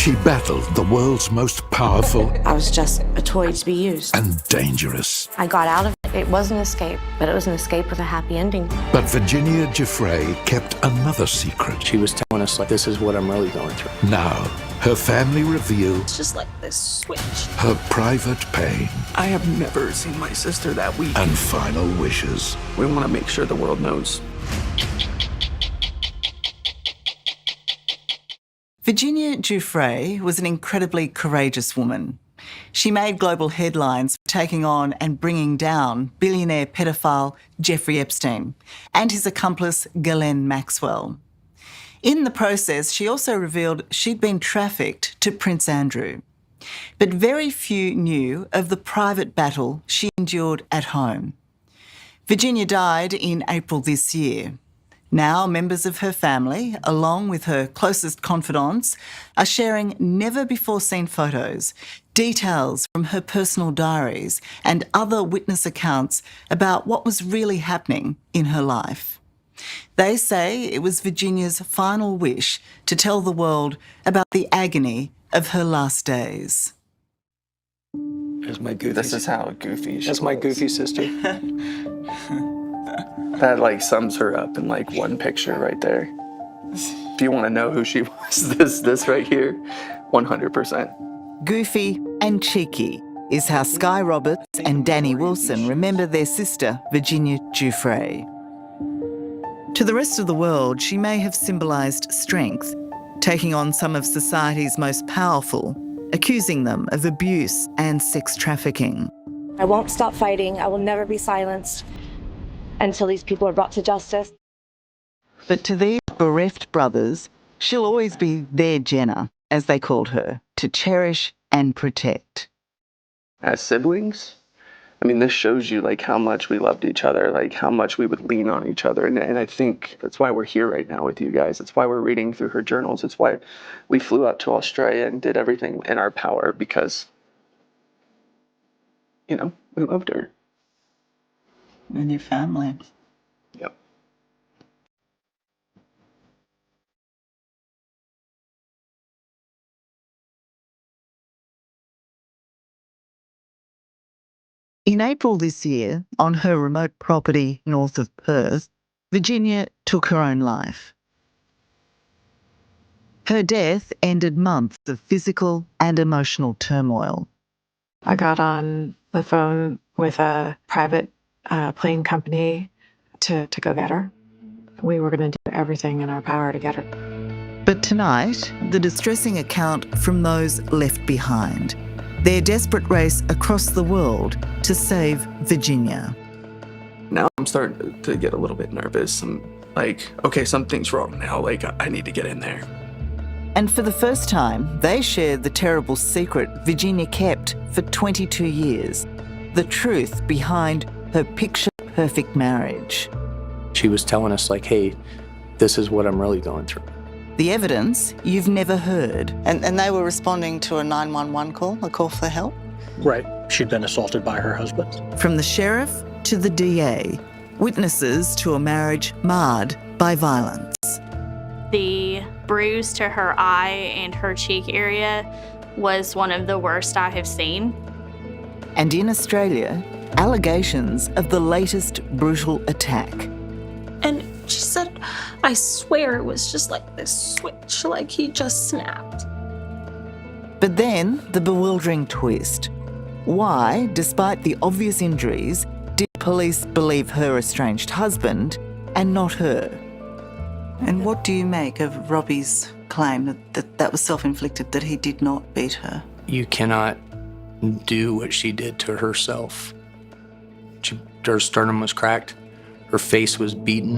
She battled the world's most powerful I was just a toy to be used. and dangerous. I got out of it. It was an escape, but it was an escape with a happy ending. But Virginia Giuffre kept another secret. She was telling us, like, this is what I'm really going through. Now, her family revealed It's just like this switch. her private pain I have never seen my sister that weak. and final wishes. We want to make sure the world knows. Virginia Giuffre was an incredibly courageous woman. She made global headlines for taking on and bringing down billionaire pedophile Jeffery Epstein and his accomplice Ghislaine Maxwell. In the process, she also revealed she'd been trafficked to Prince Andrew. But very few knew of the private battle she endured at home. Virginia died in April this year. Now, members of her family, along with her closest confidants, are sharing never-before-seen photos, details from her personal diaries and other witness accounts about what was really happening in her life. They say it was Virginia's final wish to tell the world about the agony of her last days. That's my goofy. This is how goofy she That's my was. goofy sister. That like sums her up in like one picture right there. If you want to know who she was, this right here, 100%. Goofy and cheeky is how Sky Roberts and Danny Wilson remember their sister, Virginia Giuffre. To the rest of the world, she may have symbolised strength, taking on some of society's most powerful, accusing them of abuse and sex trafficking. I won't stop fighting. I will never be silenced until these people are brought to justice. But to these bereft brothers, she'll always be their Jenna, as they called her, to cherish and protect. As siblings, I mean, this shows you like how much we loved each other, like how much we would lean on each other. And I think that's why we're here right now with you guys. That's why we're reading through her journals. It's why we flew out to Australia and did everything in our power because, you know, we loved her. And your family. Yep. In April this year, on her remote property north of Perth, Virginia took her own life. Her death ended months of physical and emotional turmoil. I got on the phone with a private plane company to go get her. We were going to do everything in our power to get her. But tonight, the distressing account from those left behind. Their desperate race across the world to save Virginia. Now I'm starting to get a little bit nervous. I'm like, okay, something's wrong now. Like, I need to get in there. And for the first time, they shared the terrible secret Virginia kept for 22 years. The truth behind her picture-perfect marriage. She was telling us, like, hey, this is what I'm really going through. The evidence you've never heard. And they were responding to a 911 call, a call for help? Right. She'd been assaulted by her husband. From the sheriff to the DA, witnesses to a marriage marred by violence. The bruise to her eye and her cheek area was one of the worst I have seen. And in Australia, allegations of the latest brutal attack. And she said, I swear it was just like this switch, like he just snapped. But then the bewildering twist. Why, despite the obvious injuries, did police believe her estranged husband and not her? And what do you make of Robbie's claim that was self-inflicted, that he did not beat her? You cannot do what she did to herself. Her sternum was cracked. Her face was beaten.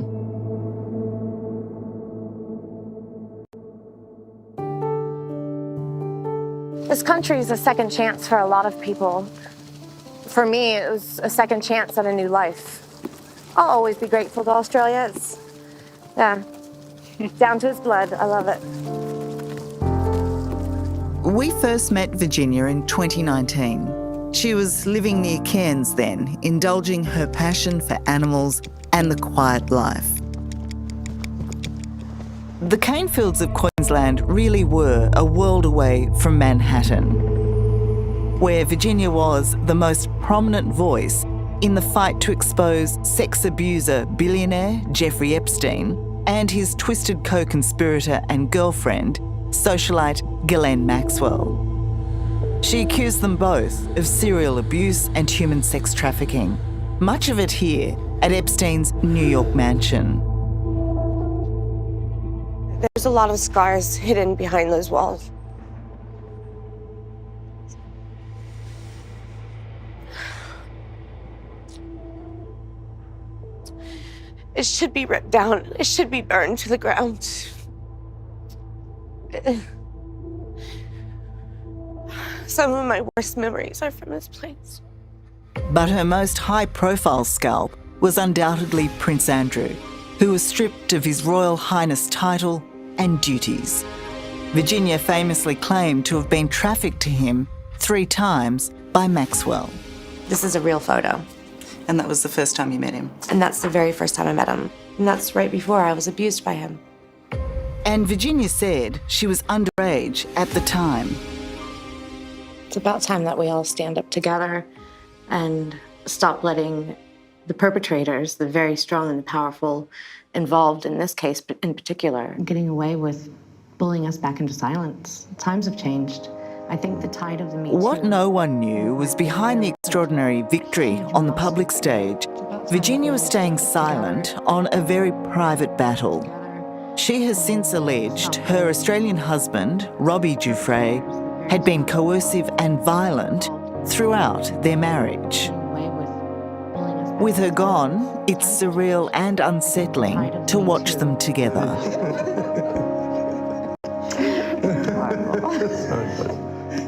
This country is a second chance for a lot of people. For me, it was a second chance at a new life. I'll always be grateful to Australia. It's, yeah, down to its blood. I love it. We first met Virginia in 2019. She was living near Cairns then, indulging her passion for animals and the quiet life. The cane fields of Queensland really were a world away from Manhattan, where Virginia was the most prominent voice in the fight to expose sex abuser billionaire Jeffery Epstein and his twisted co-conspirator and girlfriend, socialite Ghislaine Maxwell. She accused them both of serial abuse and human sex trafficking, much of it here at Epstein's New York mansion. There's a lot of scars hidden behind those walls. It should be ripped down. It should be burned to the ground. Some of my worst memories are from this place. But her most high-profile scalp was undoubtedly Prince Andrew, who was stripped of his Royal Highness title and duties. Virginia famously claimed to have been trafficked to him 3 times by Maxwell. This is a real photo. And that was the first time you met him? And that's the very first time I met him. And that's right before I was abused by him. And Virginia said she was underage at the time. It's about time that we all stand up together and stop letting the perpetrators, the very strong and the powerful, involved in this case in particular, getting away with bullying us back into silence. Times have changed. I think the tide of the Me Too... What no one knew was behind the extraordinary victory on the public stage, Virginia was staying silent on a very private battle. She has since alleged her Australian husband, Robbie Giuffre, had been coercive and violent throughout their marriage. With her gone, it's surreal and unsettling to watch them together.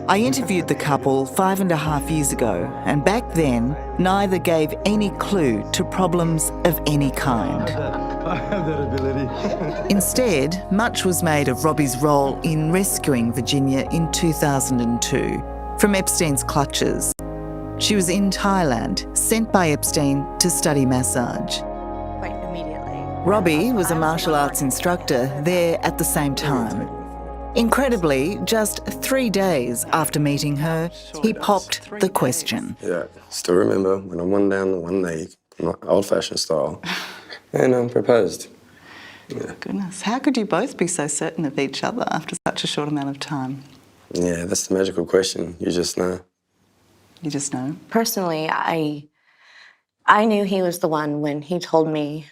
I interviewed the couple 5.5 years ago, and back then, neither gave any clue to problems of any kind. I have that ability. Instead, much was made of Robbie's role in rescuing Virginia in 2002 from Epstein's clutches. She was in Thailand, sent by Epstein to study massage. Quite immediately. Robbie was a martial arts instructor there at the same time. Incredibly, just 3 days after meeting her, he popped the question. Yeah, still remember when I won down the one leg, old-fashioned style, and proposed. Yeah. Goodness, how could you both be so certain of each other after such a short amount of time? Yeah, that's the magical question. You just know. You just know? Personally, I knew he was the one when he told me,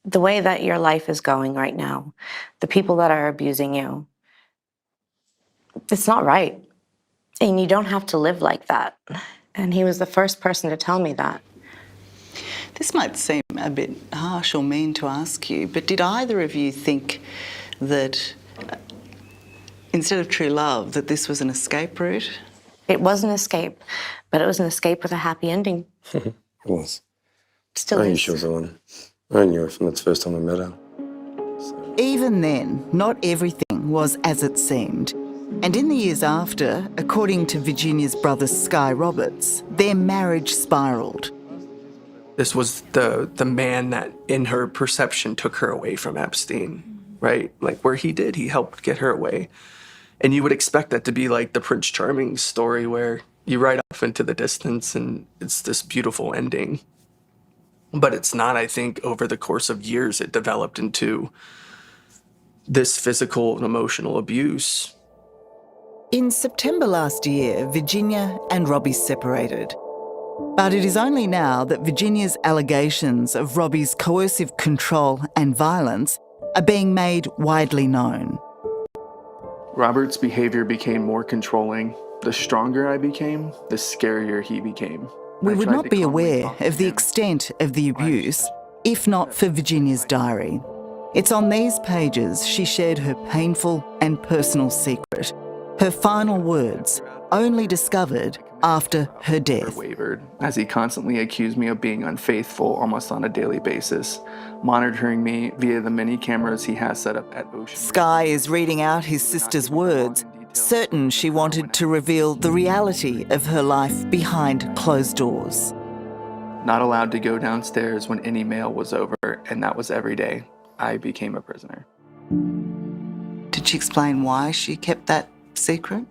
the way that your life is going right now, the people that are abusing you, it's not right. And you don't have to live like that. And he was the first person to tell me that. This might seem a bit harsh or mean to ask you, but did either of you think that instead of true love, that this was an escape route? It was an escape, but it was an escape with a happy ending. It was. Still I knew is. she was the one. I knew her from the first time I met her. Even then, not everything was as it seemed. And in the years after, according to Virginia's brother Sky Roberts, their marriage spiralled. This was the man that, in her perception, took her away from Epstein, right? Like where he did, he helped get her away. And you would expect that to be like the Prince Charming story where you ride off into the distance and it's this beautiful ending. But it's not. I think over the course of years, it developed into this physical and emotional abuse. In September last year, Virginia and Robbie separated. But it is only now that Virginia's allegations of Robbie's coercive control and violence are being made widely known. Robert's behavior became more controlling. The stronger I became, the scarier he became. We would not be aware of the extent of the abuse if not for Virginia's diary. It's on these pages she shared her painful and personal secret, her final words, only discovered after her death. Wavered as he constantly accused me of being unfaithful almost on a daily basis, monitoring me via the many cameras he has set up at Ocean. Sky is reading out his sister's words, certain she wanted to reveal the reality of her life behind closed doors. Not allowed to go downstairs when any mail was over, and that was every day. I became a prisoner. Did she explain why she kept that secret?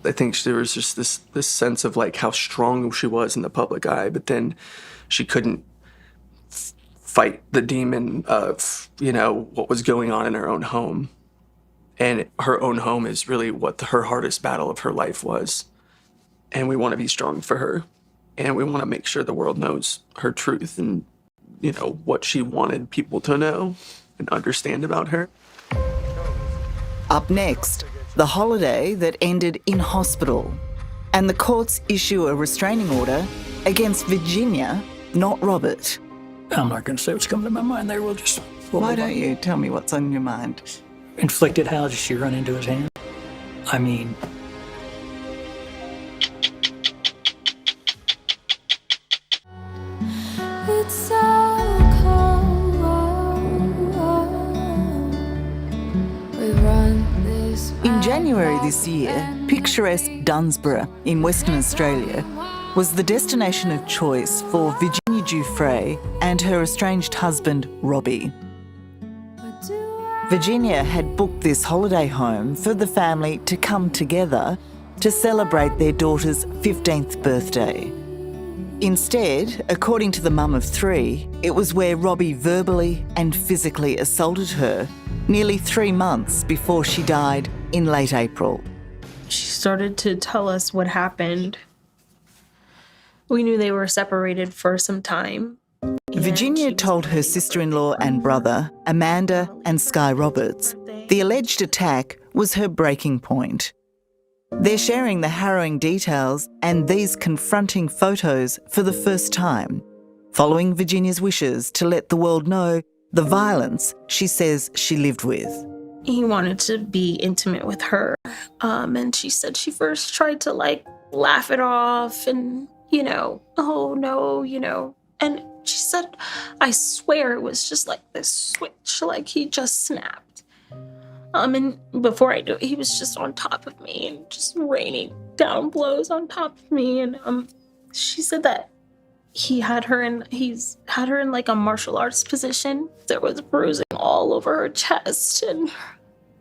I think there was just this sense of like how strong she was in the public eye, but then she couldn't fight the demon of, what was going on in her own home. And her own home is really what her hardest battle of her life was. And we want to be strong for her. And we want to make sure the world knows her truth and, what she wanted people to know and understand about her. Up next, the holiday that ended in hospital, and the courts issue a restraining order against Virginia, not Robert. I'm not going to say what's coming to my mind there. We'll just... Why don't you tell me what's on your mind? Inflicted, how did she run into his hand? I mean... It's so cold. We run this. In January this year, picturesque Dunsborough in Western Australia was the destination of choice for Virginia Giuffre and her estranged husband, Robbie. Virginia had booked this holiday home for the family to come together to celebrate their daughter's 15th birthday. Instead, according to the mum of three, it was where Robbie verbally and physically assaulted her nearly 3 months before she died in late April. She started to tell us what happened. We knew they were separated for some time. Virginia told her sister-in-law and brother, Amanda and Sky Roberts, the alleged attack was her breaking point. They're sharing the harrowing details and these confronting photos for the first time, following Virginia's wishes to let the world know the violence she says she lived with. He wanted to be intimate with her, and she said she first tried to laugh it off and, oh no, and she said, I swear it was just like this switch, like he just snapped. And before I knew it, he was just on top of me and just raining down blows on top of me. And she said that he's had her in like a martial arts position. There was bruising all over her chest and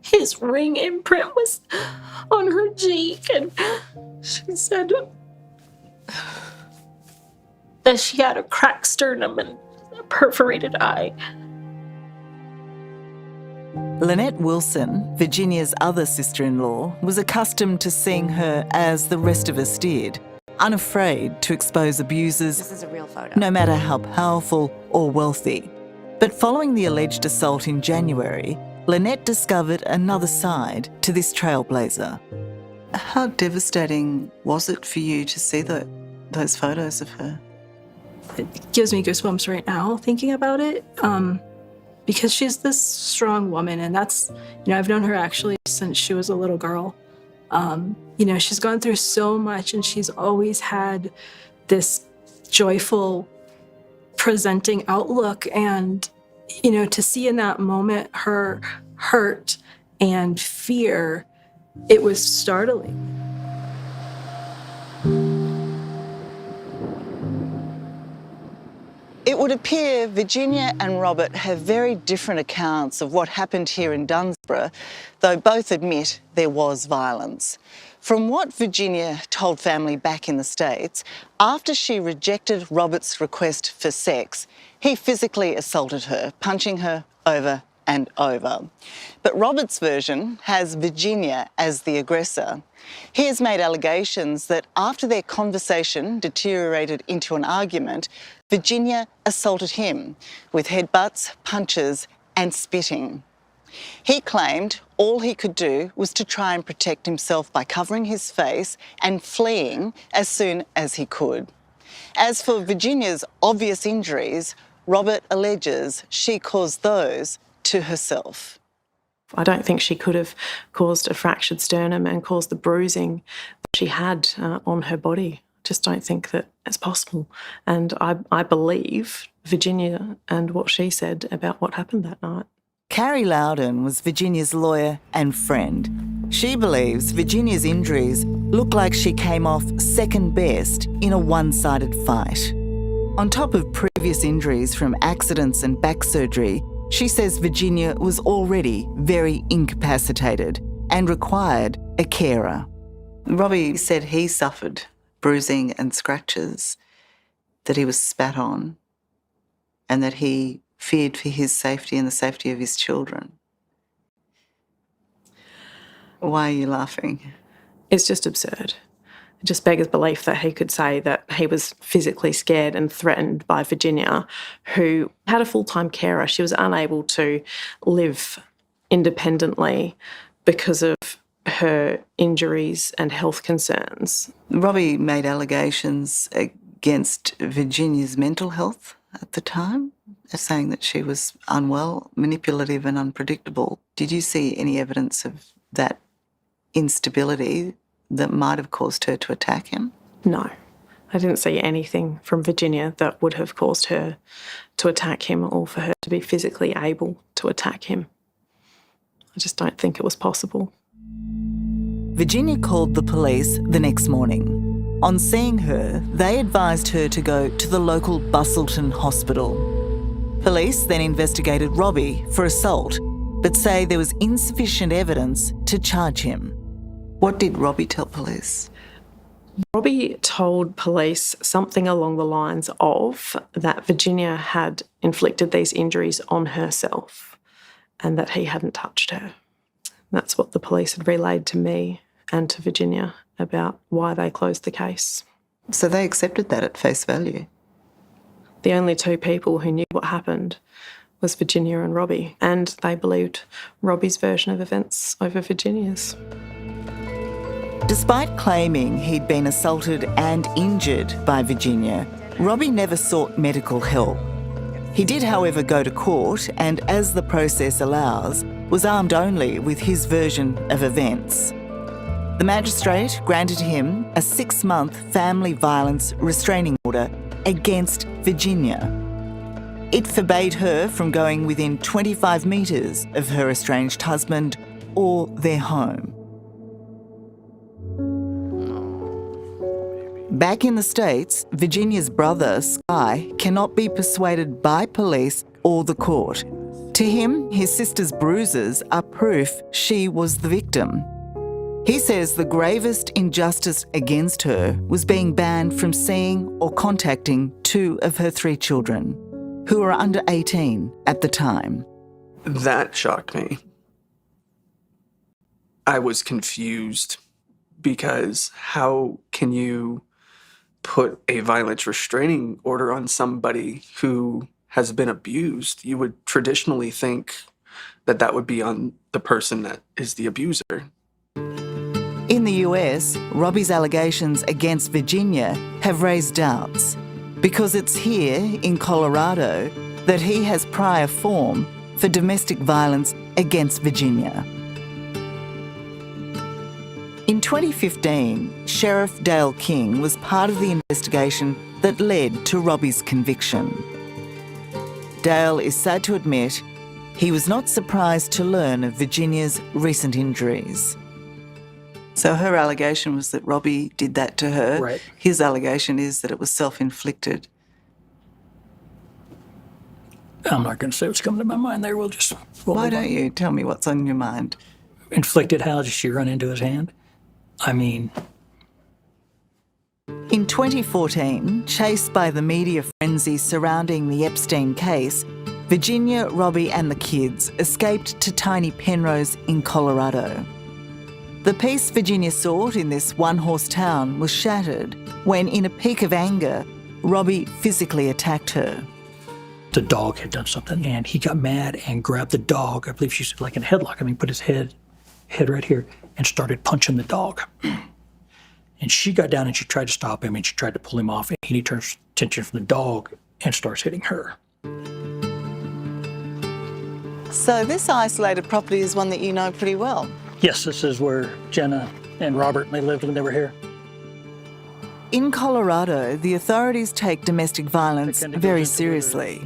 his ring imprint was on her cheek. And she said that she had a cracked sternum and a perforated eye. Lynette Wilson, Virginia's other sister-in-law, was accustomed to seeing her as the rest of us did, unafraid to expose abusers, This is a real photo. no matter how powerful or wealthy. But following the alleged assault in January, Lynette discovered another side to this trailblazer. How devastating was it for you to see those photos of her? It gives me goosebumps right now thinking about it. Because she's this strong woman, and that's, I've known her actually since she was a little girl. She's gone through so much, and she's always had this joyful, presenting outlook. And, to see in that moment her hurt and fear, it was startling. It would appear Virginia and Robert have very different accounts of what happened here in Dunsborough, though both admit there was violence. From what Virginia told family back in the States, after she rejected Robert's request for sex, he physically assaulted her, punching her over and over. But Robert's version has Virginia as the aggressor. He has made allegations that after their conversation deteriorated into an argument, Virginia assaulted him with headbutts, punches and spitting. He claimed all he could do was to try and protect himself by covering his face and fleeing as soon as he could. As for Virginia's obvious injuries, Robert alleges she caused those to herself. I don't think she could have caused a fractured sternum and caused the bruising that she had on her body. Just don't think that it's possible. And I believe Virginia and what she said about what happened that night. Carrie Loudon was Virginia's lawyer and friend. She believes Virginia's injuries look like she came off second best in a one-sided fight. On top of previous injuries from accidents and back surgery, She says Virginia was already very incapacitated and required a carer. Robbie said he suffered bruising and scratches, that he was spat on, and that he feared for his safety and the safety of his children. Why are you laughing? It's just absurd. It just beggars belief that he could say that he was physically scared and threatened by Virginia, who had a full-time carer. She was unable to live independently because of her injuries and health concerns. Robbie made allegations against Virginia's mental health at the time, saying that she was unwell, manipulative and unpredictable. Did you see any evidence of that instability that might have caused her to attack him? No, I didn't see anything from Virginia that would have caused her to attack him or for her to be physically able to attack him. I just don't think it was possible. Virginia called the police the next morning. On seeing her, they advised her to go to the local Bustleton hospital. Police then investigated Robbie for assault, but say there was insufficient evidence to charge him. What did Robbie tell police? Robbie told police something along the lines of that Virginia had inflicted these injuries on herself and that he hadn't touched her. That's what the police had relayed to me and to Virginia about why they closed the case. So they accepted that at face value? The only two people who knew what happened was Virginia and Robbie, and they believed Robbie's version of events over Virginia's. Despite claiming he'd been assaulted and injured by Virginia, Robbie never sought medical help. He did, however, go to court and, as the process allows, was armed only with his version of events. The magistrate granted him a 6-month family violence restraining order against Virginia. It forbade her from going within 25 metres of her estranged husband or their home. Back in the States, Virginia's brother, Sky, cannot be persuaded by police or the court. To him, his sister's bruises are proof she was the victim. He says the gravest injustice against her was being banned from seeing or contacting 2 of her 3 children, who were under 18 at the time. That shocked me. I was confused because how can you put a violence restraining order on somebody who has been abused? You would traditionally think that that would be on the person that is the abuser. In the US, Robbie's allegations against Virginia have raised doubts because it's here in Colorado that he has prior form for domestic violence against Virginia. In 2015, Sheriff Dale King was part of the investigation that led to Robbie's conviction. Dale is sad to admit he was not surprised to learn of Virginia's recent injuries. So her allegation was that Robbie did that to her. Right. His allegation is that it was self-inflicted. I'm not going to say what's coming to my mind there. Why don't you tell me what's on your mind? Inflicted how? Did she run into his hand? I mean... In 2014, chased by the media frenzy surrounding the Epstein case, Virginia, Robbie and the kids escaped to tiny Penrose in Colorado. The peace Virginia sought in this one-horse town was shattered when, in a peak of anger, Robbie physically attacked her. The dog had done something, and he got mad and grabbed the dog. I believe she said like in a headlock. I mean, put his head right here and started punching the dog. And she got down and she tried to stop him and she tried to pull him off, and he turns attention from the dog and starts hitting her. So this isolated property is one that you know pretty well? Yes, this is where Jenna and Robert, they lived when they were here. In Colorado, the authorities take domestic violence very seriously.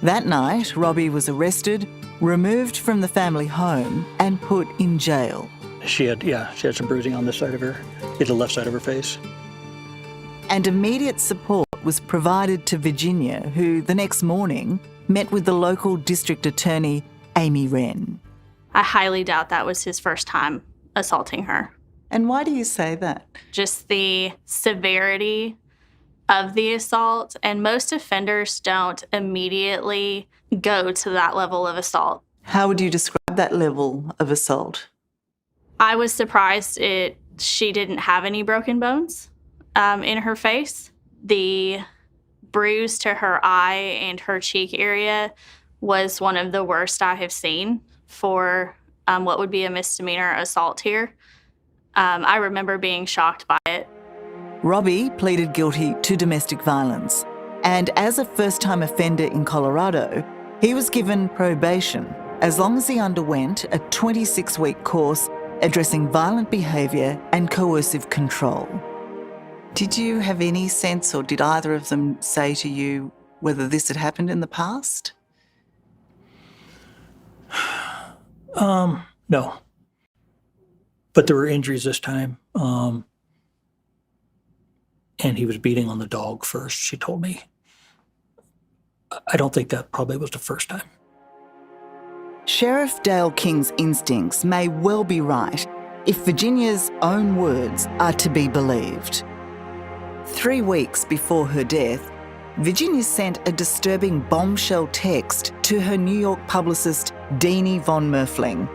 That night, Robbie was arrested, removed from the family home and put in jail. She had some bruising on this side of her, the left side of her face. And immediate support was provided to Virginia, who the next morning met with the local district attorney, Amy Wren. I highly doubt that was his first time assaulting her. And why do you say that? Just the severity of the assault, and most offenders don't immediately go to that level of assault. How would you describe that level of assault? I was surprised she didn't have any broken bones in her face. The bruise to her eye and her cheek area was one of the worst I have seen for what would be a misdemeanor assault here. I remember being shocked by it. Robbie pleaded guilty to domestic violence, and as a first-time offender in Colorado, he was given probation as long as he underwent a 26-week course addressing violent behaviour and coercive control. Did you have any sense, or did either of them say to you whether this had happened in the past? No. But there were injuries this time. And he was beating on the dog first, she told me. I don't think that probably was the first time. Sheriff Dale King's instincts may well be right if Virginia's own words are to be believed. 3 weeks before her death, Virginia sent a disturbing bombshell text to her New York publicist Deanie von Merfling,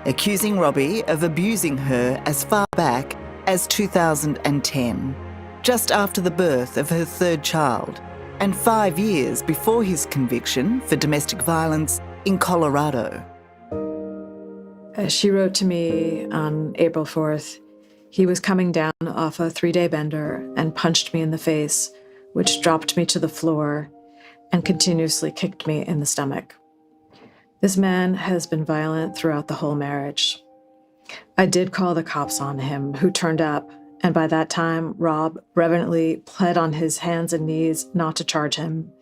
accusing Robbie of abusing her as far back as 2010, just after the birth of her third child, and 5 years before his conviction for domestic violence in Colorado. She wrote to me on April 4th. He was coming down off a 3-day bender and punched me in the face, which dropped me to the floor and continuously kicked me in the stomach. This man has been violent throughout the whole marriage. I did call the cops on him, who turned up, and by that time, Rob reverently pled on his hands and knees not to charge him.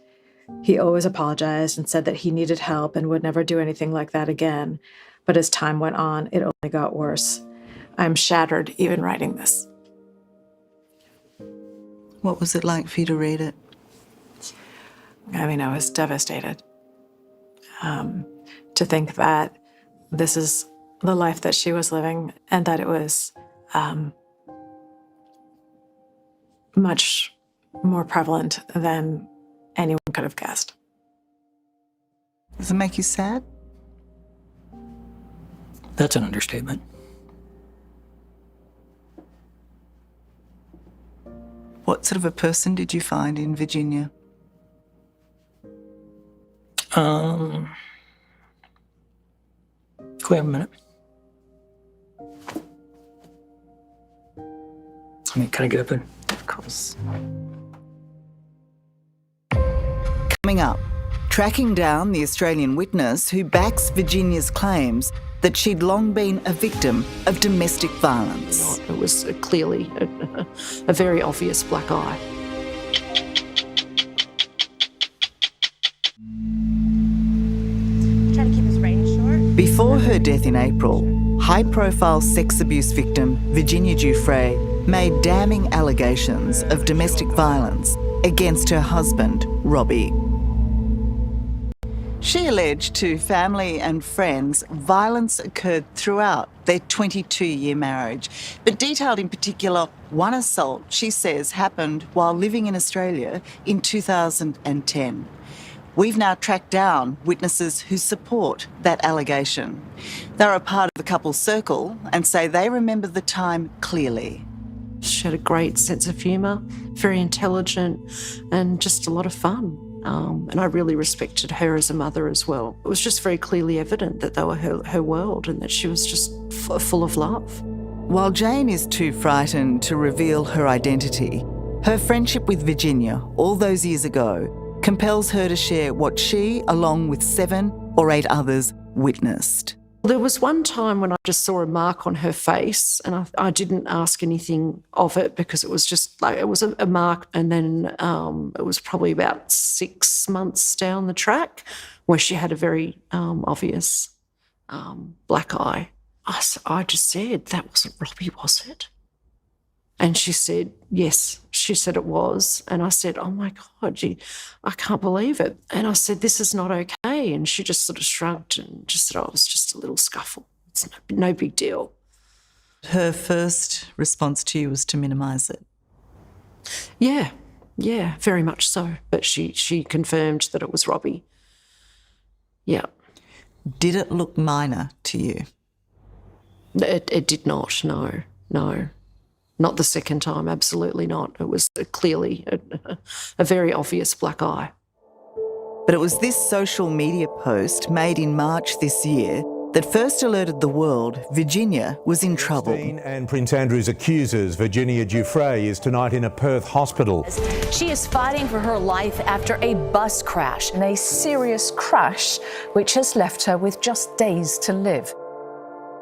He always apologized and said that he needed help and would never do anything like that again. But as time went on, it only got worse. I'm shattered even writing this. What was it like for you to read it? I mean, I was devastated. To think that this is the life that she was living and that it was much more prevalent than anyone could have guessed. Does it make you sad? That's an understatement. What sort of a person did you find in Virginia? Can we have a minute? Can I get up there? Of course. Coming up, tracking down the Australian witness who backs Virginia's claims that she'd long been a victim of domestic violence. It was clearly a very obvious black eye. Try to keep his range short. Before her death in April, high-profile sex abuse victim Virginia Giuffre made damning allegations of domestic violence against her husband, Robbie. She alleged to family and friends violence occurred throughout their 22-year marriage, but detailed in particular one assault she says happened while living in Australia in 2010. We've now tracked down witnesses who support that allegation. They're a part of the couple's circle and say they remember the time clearly. She had a great sense of humour, very intelligent, and just a lot of fun. And I really respected her as a mother as well. It was just very clearly evident that they were her world and that she was just full of love. While Jane is too frightened to reveal her identity, her friendship with Virginia all those years ago compels her to share what she, along with 7 or 8 others, witnessed. There was one time when I just saw a mark on her face and I didn't ask anything of it because it was just like, it was a mark, and then it was probably about 6 months down the track where she had a very obvious black eye. I just said, that wasn't Robbie, was it? And she said, yes. She said it was. And I said, oh, my God, I can't believe it. And I said, this is not okay. And she just sort of shrugged and just said, oh, it was just a little scuffle. It's no big deal. Her first response to you was to minimise it. Yeah, very much so. But she confirmed that it was Robbie. Yeah. Did it look minor to you? It did not, no. Not the second time, absolutely not. It was clearly a very obvious black eye. But it was this social media post made in March this year that first alerted the world Virginia was in trouble. And Prince Andrew's accusers, Virginia Giuffre, is tonight in a Perth hospital. She is fighting for her life after a bus crash, and a serious crash which has left her with just days to live.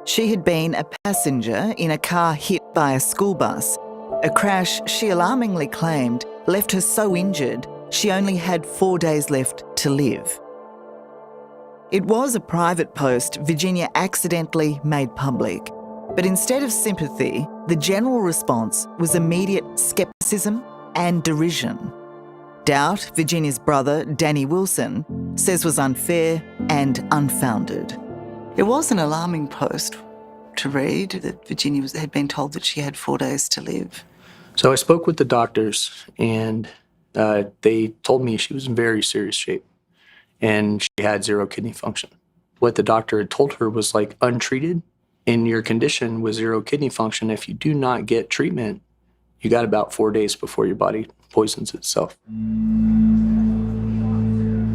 She had been a passenger in a car hit by a school bus, a crash she alarmingly claimed left her so injured she only had 4 days left to live. It was a private post Virginia accidentally made public, but instead of sympathy, the general response was immediate scepticism and derision. Doubt Virginia's brother, Danny Wilson, says was unfair and unfounded. It was an alarming post to read that Virginia had been told that she had 4 days to live. So I spoke with the doctors, and they told me she was in very serious shape and she had 0 kidney function. What the doctor had told her was, like, untreated in your condition with 0 kidney function, if you do not get treatment, you got about 4 days before your body poisons itself.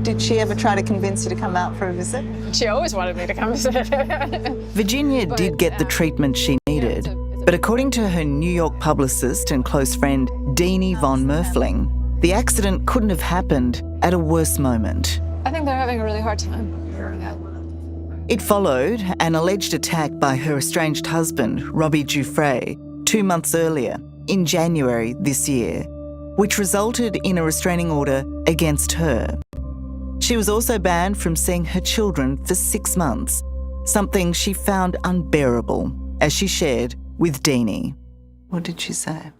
Did she ever try to convince you to come out for a visit? She always wanted me to come visit. Virginia did get the treatment she needed, but according to her New York publicist and close friend, Deanie von Merfling, the accident couldn't have happened at a worse moment. I think they're having a really hard time. It followed an alleged attack by her estranged husband, Robbie Giuffre, 2 months earlier, in January this year, which resulted in a restraining order against her. She was also banned from seeing her children for 6 months, something she found unbearable, as she shared with Deanie. What did she say?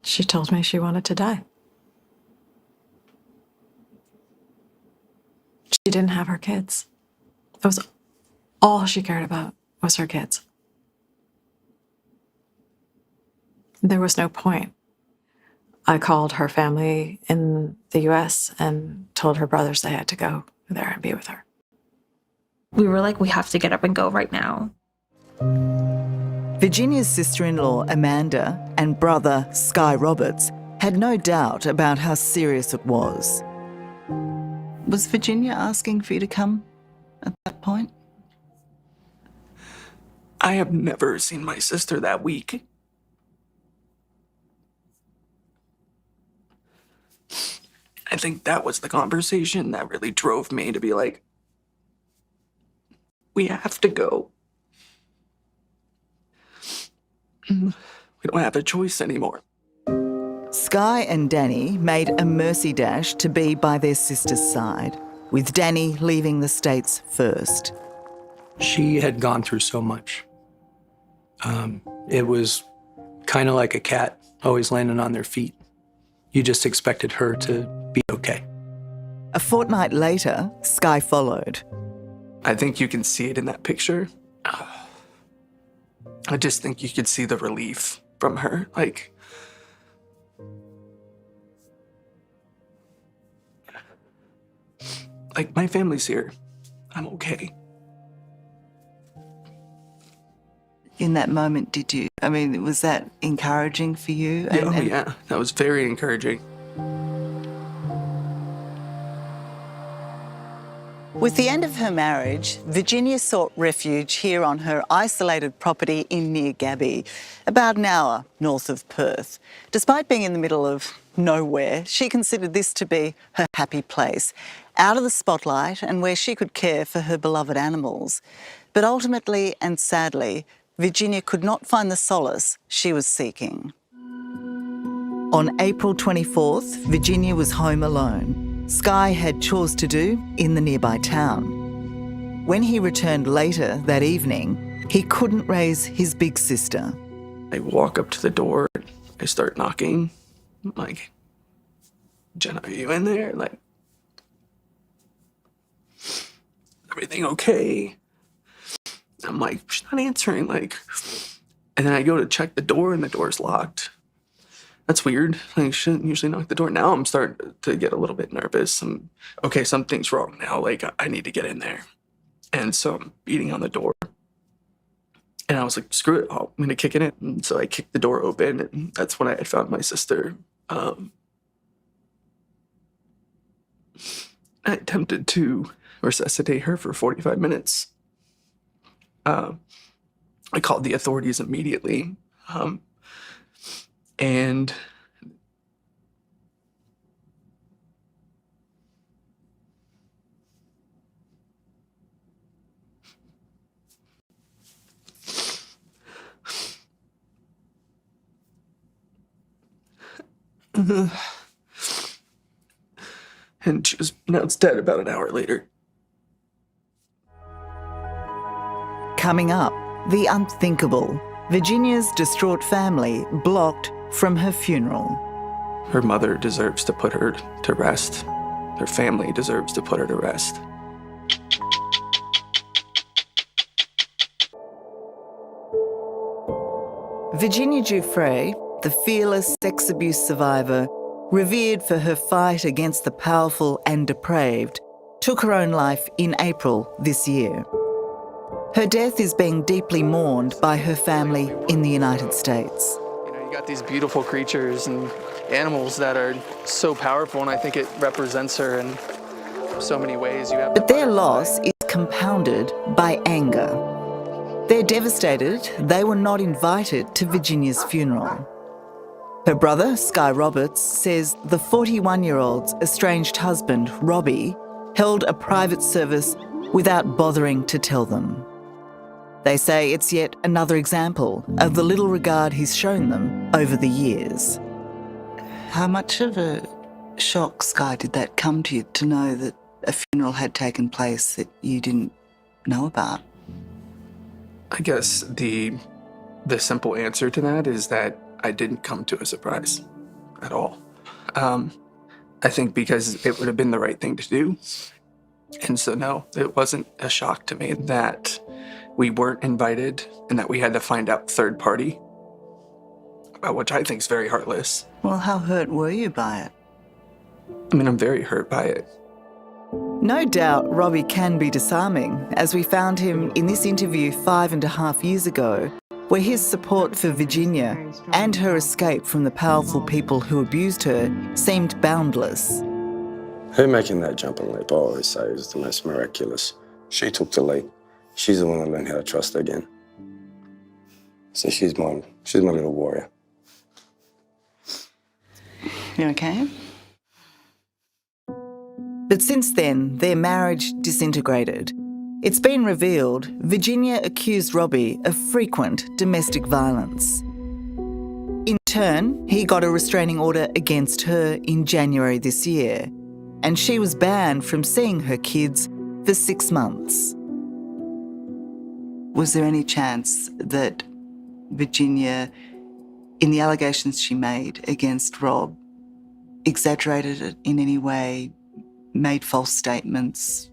She told me she wanted to die. She didn't have her kids. That was all she cared about, was her kids. There was no point. I called her family in the US and told her brothers they had to go there and be with her. We were like, we have to get up and go right now. Virginia's sister-in-law, Amanda, and brother, Sky Roberts, had no doubt about how serious it was. Was Virginia asking for you to come at that point? I have never seen my sister that weak. I think that was the conversation that really drove me to be like, we have to go. We don't have a choice anymore. Sky and Danny made a mercy dash to be by their sister's side, with Danny leaving the States first. She had gone through so much. It was kind of like a cat always landing on their feet. You just expected her to be okay. A fortnight later, Sky followed. I think you can see it in that picture. I just think you could see the relief from her. Like my family's here. I'm okay. In that moment, did you? I mean, was that encouraging for you? Yeah, that was very encouraging. With the end of her marriage, Virginia sought refuge here on her isolated property in near Gabby, about an hour north of Perth. Despite being in the middle of nowhere, she considered this to be her happy place, out of the spotlight and where she could care for her beloved animals. But ultimately and sadly, Virginia could not find the solace she was seeking. On April 24th, Virginia was home alone. Sky had chores to do in the nearby town. When he returned later that evening, he couldn't raise his big sister. I walk up to the door, I start knocking. I'm like, Jenna, are you in there? Like, everything okay? I'm like, she's not answering. Like, and then I go to check the door and the door's locked. That's weird. Like, shouldn't usually knock the door. Now I'm starting to get a little bit nervous. Okay, something's wrong now. Like, I need to get in there. And so I'm beating on the door. And I was like, screw it, I'm going to kick in it. And so I kicked the door open, and that's when I had found my sister. I attempted to resuscitate her for 45 minutes. I called the authorities immediately. And and she was pronounced dead about an hour later. Coming up, the unthinkable. Virginia's distraught family blocked from her funeral. Her mother deserves to put her to rest. Her family deserves to put her to rest. Virginia Giuffre, the fearless sex abuse survivor, revered for her fight against the powerful and depraved, took her own life in April this year. Her death is being deeply mourned by her family in the United States. You know, you got these beautiful creatures and animals that are so powerful, and I think it represents her in so many ways. But their loss is compounded by anger. They're devastated they were not invited to Virginia's funeral. Her brother, Sky Roberts, says the 41-year-old's estranged husband, Robbie, held a private service without bothering to tell them. They say it's yet another example of the little regard he's shown them over the years. How much of a shock, Sky, did that come to you to know that a funeral had taken place that you didn't know about? I guess the simple answer to that is that I didn't come to a surprise at all. I think because it would have been the right thing to do. And so, no, it wasn't a shock to me that we weren't invited and that we had to find out third party, which I think is very heartless. Well, how hurt were you by it? I mean, I'm very hurt by it. No doubt Robbie can be disarming, as we found him in this interview 5.5 years ago, where his support for Virginia and her escape from the powerful people who abused her seemed boundless. Her making that jump and leap, I always say, is the most miraculous. She took the leap. She's the one that learned how to trust again. So she's my little warrior. You okay? But since then, their marriage disintegrated. It's been revealed Virginia accused Robbie of frequent domestic violence. In turn, he got a restraining order against her in January this year, and she was banned from seeing her kids for 6 months. Was there any chance that Virginia, in the allegations she made against Rob, exaggerated it in any way, made false statements,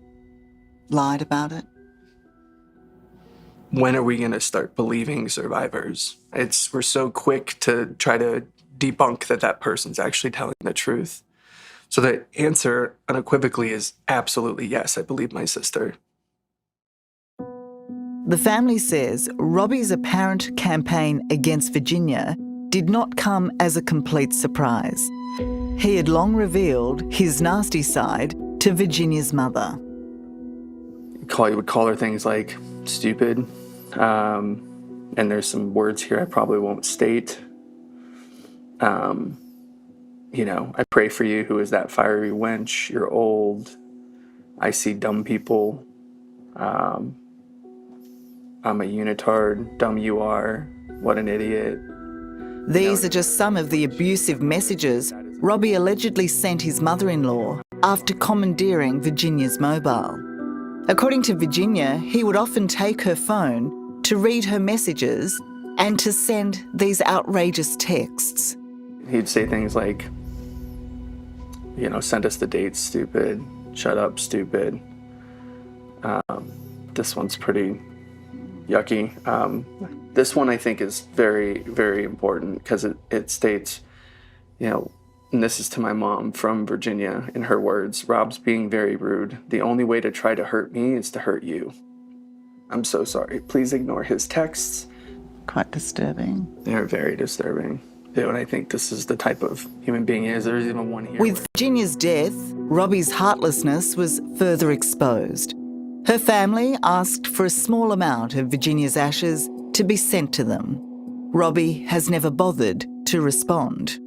lied about it? When are we going to start believing survivors? We're so quick to try to debunk that person's actually telling the truth. So the answer unequivocally is absolutely yes, I believe my sister. The family says Robbie's apparent campaign against Virginia did not come as a complete surprise. He had long revealed his nasty side to Virginia's mother. You would call her things like stupid, and there's some words here I probably won't state. You know, I pray for you, who is that fiery wench? You're old. I see dumb people. I'm a unitard. Dumb you are. What an idiot. These are just some of the abusive messages Robbie allegedly sent his mother-in-law after commandeering Virginia's mobile. According to Virginia, he would often take her phone to read her messages and to send these outrageous texts. He'd say things like, you know, send us the dates, stupid, shut up, stupid. This one's pretty yucky. This one I think is very, very important because it states, you know, and this is to my mom from Virginia, in her words, Rob's being very rude. The only way to try to hurt me is to hurt you. I'm so sorry. Please ignore his texts. Quite disturbing. They're very disturbing. And I think this is the type of human being he is. There's even one here. With Virginia's death, Robbie's heartlessness was further exposed. Her family asked for a small amount of Virginia's ashes to be sent to them. Robbie has never bothered to respond.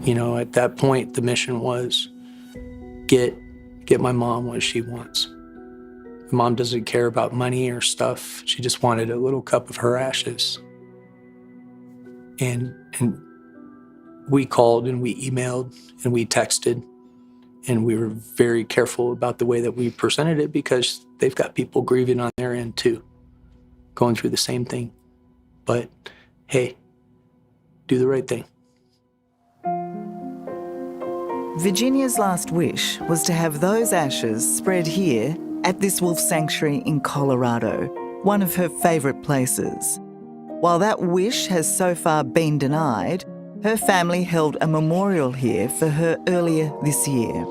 You know, at that point, the mission was get my mom what she wants. My mom doesn't care about money or stuff. She just wanted a little cup of her ashes. And we called and we emailed and we texted, and we were very careful about the way that we presented it because they've got people grieving on their end too, going through the same thing. But hey, do the right thing. Virginia's last wish was to have those ashes spread here at this wolf sanctuary in Colorado, one of her favourite places. While that wish has so far been denied, her family held a memorial here for her earlier this year.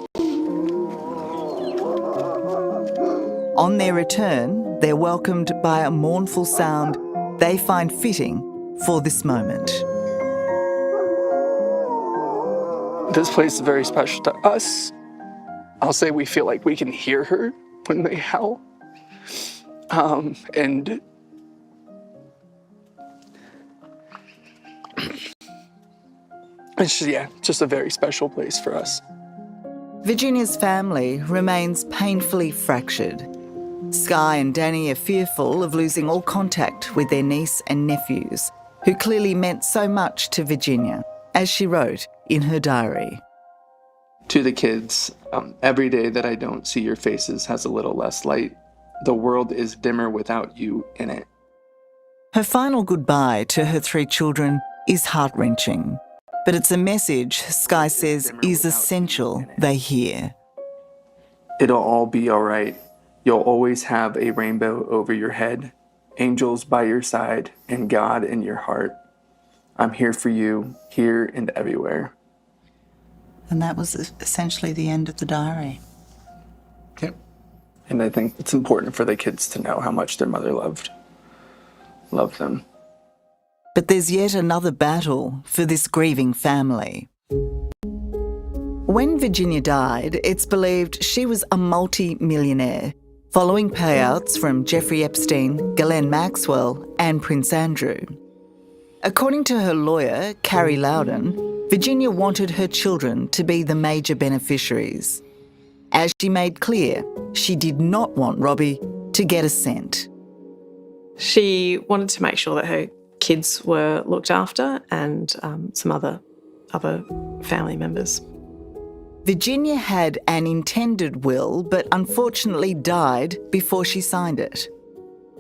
On their return, they're welcomed by a mournful sound they find fitting for this moment. This place is very special to us. I'll say we feel like we can hear her when they howl. And it's just a very special place for us. Virginia's family remains painfully fractured. Sky and Danny are fearful of losing all contact with their niece and nephews, who clearly meant so much to Virginia, as she wrote in her diary. To the kids, every day that I don't see your faces has a little less light. The world is dimmer without you in it. Her final goodbye to her 3 children is heart-wrenching, but it's a message Sky says is essential they hear. It'll all be all right. You'll always have a rainbow over your head, angels by your side, and God in your heart. I'm here for you, here and everywhere. And that was essentially the end of the diary. Yep. And I think it's important for the kids to know how much their mother loved them. But there's yet another battle for this grieving family. When Virginia died, it's believed she was a multi-millionaire, following payouts from Jeffery Epstein, Ghislaine Maxwell, and Prince Andrew. According to her lawyer, Carrie Loudon, Virginia wanted her children to be the major beneficiaries. As she made clear, she did not want Robbie to get a cent. She wanted to make sure that her kids were looked after and some other family members. Virginia had an intended will, but unfortunately died before she signed it.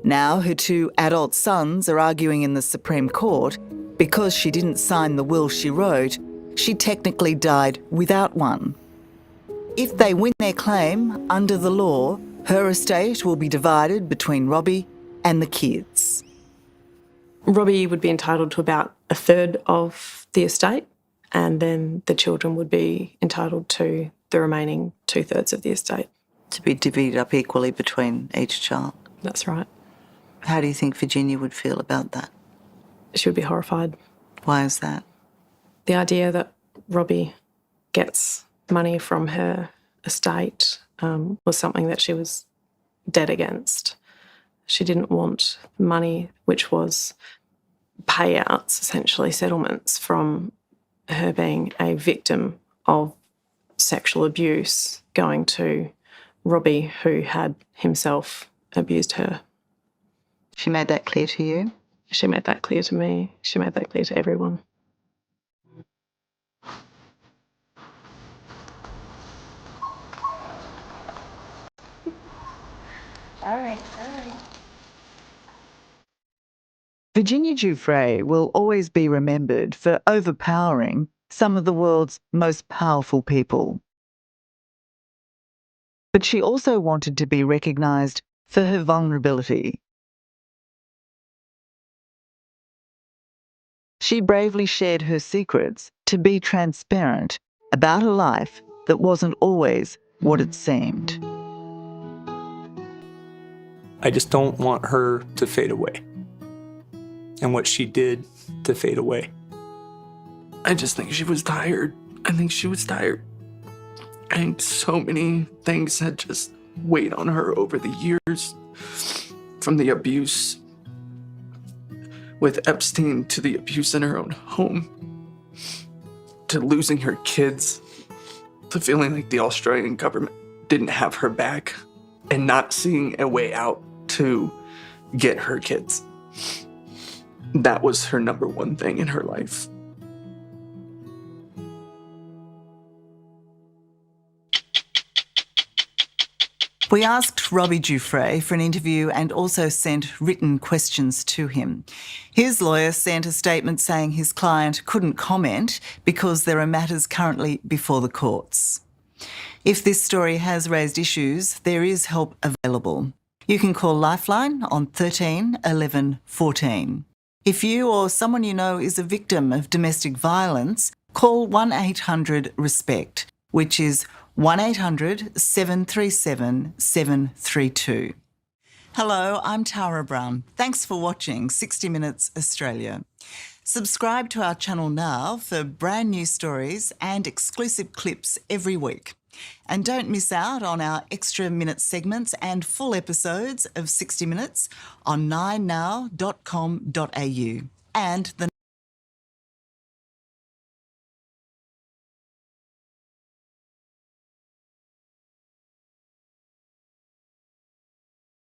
Now her 2 adult sons are arguing in the Supreme Court because she didn't sign the will she wrote, she technically died without one. If they win their claim under the law, her estate will be divided between Robbie and the kids. Robbie would be entitled to about 1/3 of the estate, and then the children would be entitled to the remaining 2/3 of the estate. To be divided up equally between each child. That's right. How do you think Virginia would feel about that? She would be horrified. Why is that? The idea that Robbie gets money from her estate was something that she was dead against. She didn't want money, which was payouts, essentially settlements, from her being a victim of sexual abuse, going to Robbie, who had himself abused her. She made that clear to you? She made that clear to me. She made that clear to everyone. All right. Virginia Giuffre will always be remembered for overpowering, some of the world's most powerful people. But she also wanted to be recognised for her vulnerability. She bravely shared her secrets to be transparent about a life that wasn't always what it seemed. I just don't want her to fade away, and what she did to fade away. I just think she was tired. I think she was tired. I think so many things had just weighed on her over the years, from the abuse with Epstein to the abuse in her own home, to losing her kids, to feeling like the Australian government didn't have her back, and not seeing a way out to get her kids. That was her number one thing in her life. We asked Robbie Giuffre for an interview and also sent written questions to him. His lawyer sent a statement saying his client couldn't comment because there are matters currently before the courts. If this story has raised issues, there is help available. You can call Lifeline on 13 11 14. If you or someone you know is a victim of domestic violence, call 1-800-RESPECT, which is 1-800-737-732. Hello, I'm Tara Brown. Thanks for watching 60 Minutes Australia. Subscribe to our channel now for brand new stories and exclusive clips every week. And don't miss out on our extra minute segments and full episodes of 60 Minutes on 9now.com.au and the